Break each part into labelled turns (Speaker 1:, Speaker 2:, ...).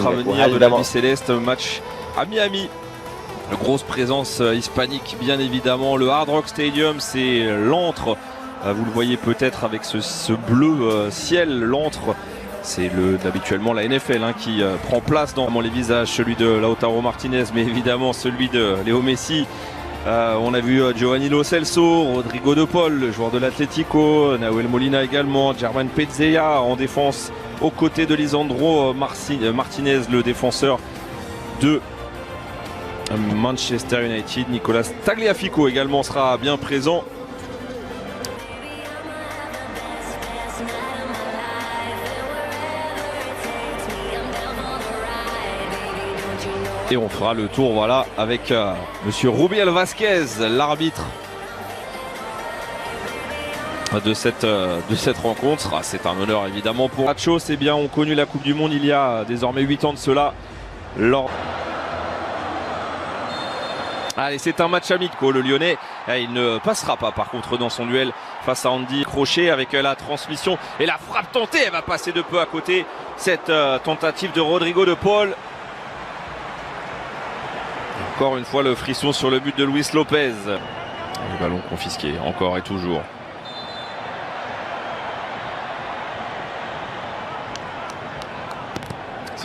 Speaker 1: Travenir de l'Albi Céleste, match à Miami. Grosse présence hispanique bien évidemment. Le Hard Rock Stadium, c'est l'antre. Vous le voyez peut-être avec ce bleu ciel, l'antre. C'est habituellement la NFL qui prend place dans les visages, celui de Lautaro Martinez, mais évidemment celui de Léo Messi. On a vu Giovanni Lo Celso, Rodrigo de Paul, le joueur de l'Atlético, Nahuel Molina également, Germán Petzela en défense aux côtés de Lisandro Martinez, le défenseur de Manchester United. Nicolas Tagliafico également sera bien présent. Et on fera le tour voilà, avec monsieur Rubiel Vázquez, l'arbitre de cette rencontre. C'est un honneur évidemment pour Nacho. C'est bien, on connu la Coupe du Monde il y a désormais 8 ans de cela. Allez, c'est un match amical. Le Lyonnais, il ne passera pas par contre dans son duel face à Andy Crochet avec la transmission et la frappe tentée. Elle va passer de peu à côté. Cette tentative de Rodrigo de Paul. Encore une fois le frisson sur le but de Luis Lopez. Le ballon confisqué encore et toujours.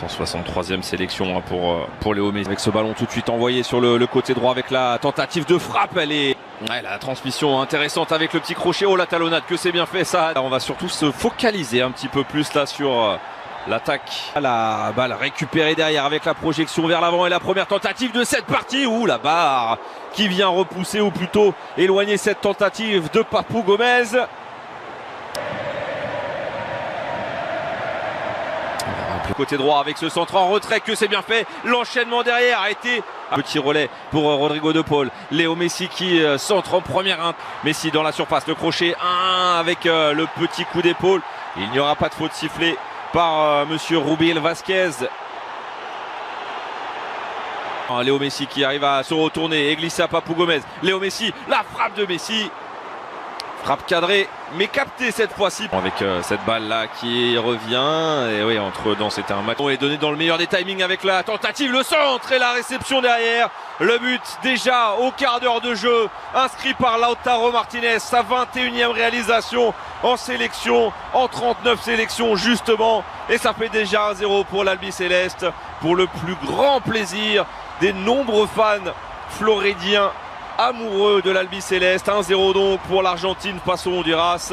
Speaker 1: « 163e sélection pour Léo Messi. Avec ce ballon tout de suite envoyé sur le côté droit avec la tentative de frappe. Elle est la transmission intéressante avec le petit crochet. Oh la talonnade, que c'est bien fait ça. Alors, on va surtout se focaliser un petit peu plus là sur l'attaque. La balle récupérée derrière avec la projection vers l'avant et la première tentative de cette partie. Ouh, la barre qui vient repousser ou plutôt éloigner cette tentative de Papu Gomez. Côté droit avec ce centre en retrait, que c'est bien fait. L'enchaînement derrière a été un petit relais pour Rodrigo de Paul. Léo Messi qui centre en première. Messi dans la surface, le crochet 1 avec le petit coup d'épaule. Il n'y aura pas de faute sifflée par monsieur Rubiel Vázquez. Léo Messi qui arrive à se retourner et glisser à Papu Gomez. Léo Messi, la frappe de Messi. Frappe cadrée, mais captée cette fois-ci. Avec cette balle-là qui revient. Et oui, entre-temps, c'était un match. On est donné dans le meilleur des timings avec la tentative, le centre et la réception derrière. Le but déjà au quart d'heure de jeu, inscrit par Lautaro Martinez. Sa 21e réalisation en sélection, en 39 sélections justement. Et ça fait déjà 1-0 pour l'Albi Céleste. Pour le plus grand plaisir des nombreux fans floridiens amoureux de l'Albi Céleste. 1-0 donc pour l'Argentine face au Honduras.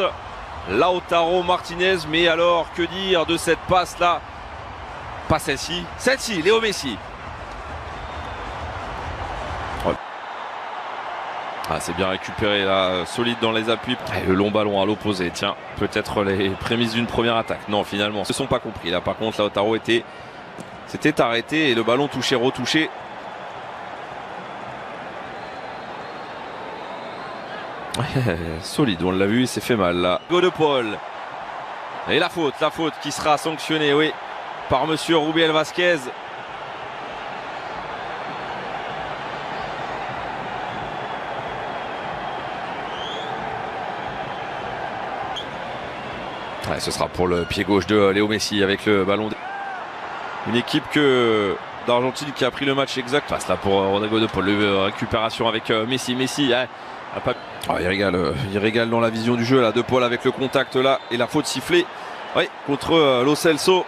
Speaker 1: Lautaro Martinez, mais alors que dire de cette passe là? Pas celle-ci, celle-ci, Léo Messi. C'est bien récupéré là, solide dans les appuis. Et le long ballon à l'opposé, tiens, peut-être les prémices d'une première attaque. Non, finalement, ils ne se sont pas compris là. Par contre, Lautaro s'était arrêté et le ballon touché, retouché. Solide, on l'a vu, il s'est fait mal là. Go de Paul. Et la faute qui sera sanctionnée, oui, par monsieur Rubiel Vázquez. Ce sera pour le pied gauche de Léo Messi avec le ballon. Une équipe d'Argentine qui a pris le match exact. Passe là pour Rodrigo de Paul. Récupération avec Messi. Messi il régale dans la vision du jeu là. De Paul avec le contact là et la faute sifflée. Oui, contre Lo Celso.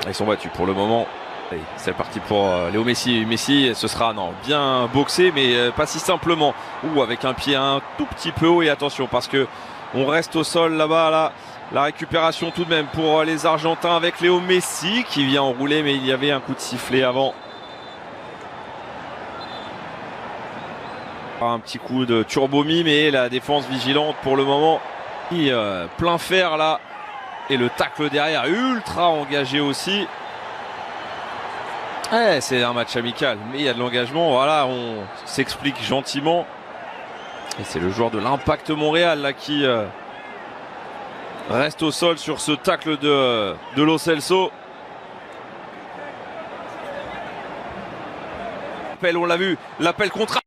Speaker 1: Ils sont battus pour le moment. C'est parti pour Léo Messi. Messi, ce sera bien boxé, mais pas si simplement. Ou avec un pied un tout petit peu haut. Et attention, parce que on reste au sol là-bas. Là, la récupération tout de même pour les Argentins avec Léo Messi qui vient enrouler, mais il y avait un coup de sifflet avant. Un petit coup de turbomie, mais la défense vigilante pour le moment. Plein fer là. Et le tacle derrière, ultra engagé aussi. C'est un match amical, mais il y a de l'engagement. Voilà, on s'explique gentiment. Et c'est le joueur de l'Impact Montréal là qui reste au sol sur ce tacle de Lo Celso. On l'a vu, l'appel contre.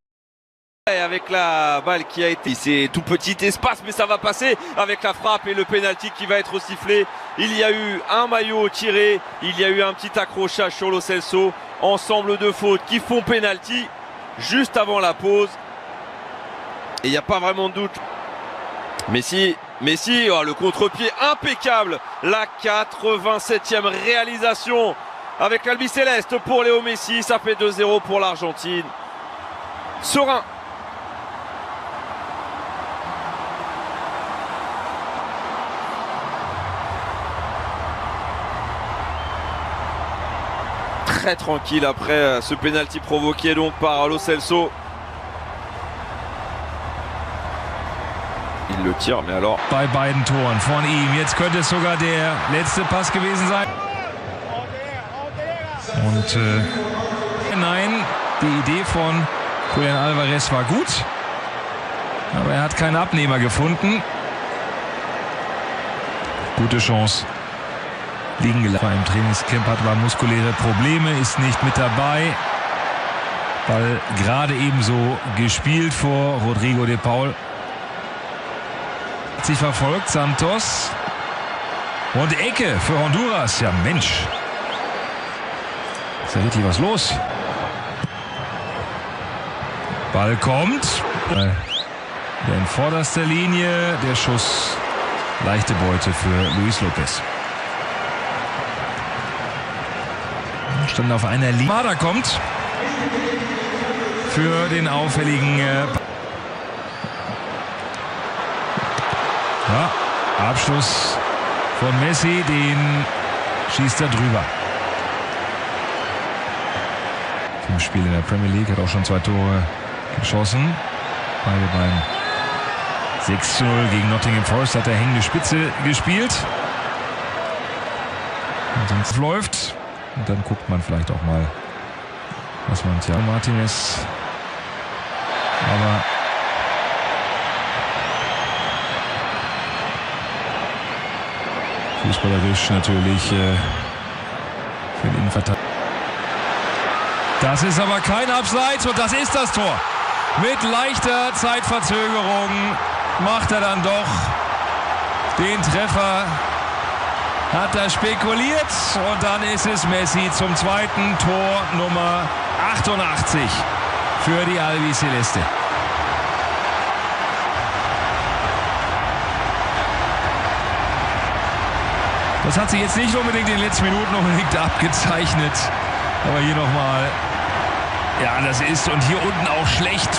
Speaker 1: Avec la balle qui a été, c'est tout petit espace, mais ça va passer avec la frappe et le pénalty qui va être sifflé Il y a eu un maillot tiré, il y a eu un petit accrochage sur Lo Celso. Ensemble de fautes qui font pénalty juste avant la pause. Et il n'y a pas vraiment de doute. Messi, oh, le contre-pied impeccable. La 87e réalisation avec l'Albiceleste pour Léo Messi. Ça fait 2-0 pour l'Argentine. Serein. Très tranquille après ce pénalty provoqué donc par Lo Celso. Il le tire, mais alors...
Speaker 2: Bei beiden Toren von ihm. Jetzt könnte es sogar der letzte Pass gewesen sein. Und nein, die Idee von Julian Alvarez war gut. Aber er hat keinen Abnehmer gefunden. Gute Chance. Liegen gelassen. Im Trainingscamp hat aber muskuläre Probleme, ist nicht mit dabei. Ball gerade ebenso gespielt vor Rodrigo de Paul. Hat sich verfolgt, Santos. Und Ecke für Honduras. Ja Mensch. Ist ja richtig was los. Ball kommt. In vorderster Linie. Der Schuss. Leichte Beute für Luis Lopez. Stand auf einer Linie. Mada kommt für den auffälligen Abschluss von Messi, den schießt er drüber. 5 Spiele in der Premier League, hat auch schon 2 Tore geschossen. Beide beim 6:0 gegen Nottingham Forest hat er hängende Spitze gespielt. Und sonst läuft. Und dann guckt man vielleicht auch mal, was man Thiago Martinez. Aber fußballerisch natürlich für den Innenverteidiger. Das ist aber kein Abseits und das ist das Tor. Mit leichter Zeitverzögerung macht er dann doch den Treffer. Hat er spekuliert und dann ist es Messi zum zweiten Tor Nummer 88 für die Albiceleste. Das hat sich jetzt nicht unbedingt in den letzten Minuten abgezeichnet. Aber hier nochmal, ja, das ist und hier unten auch schlecht.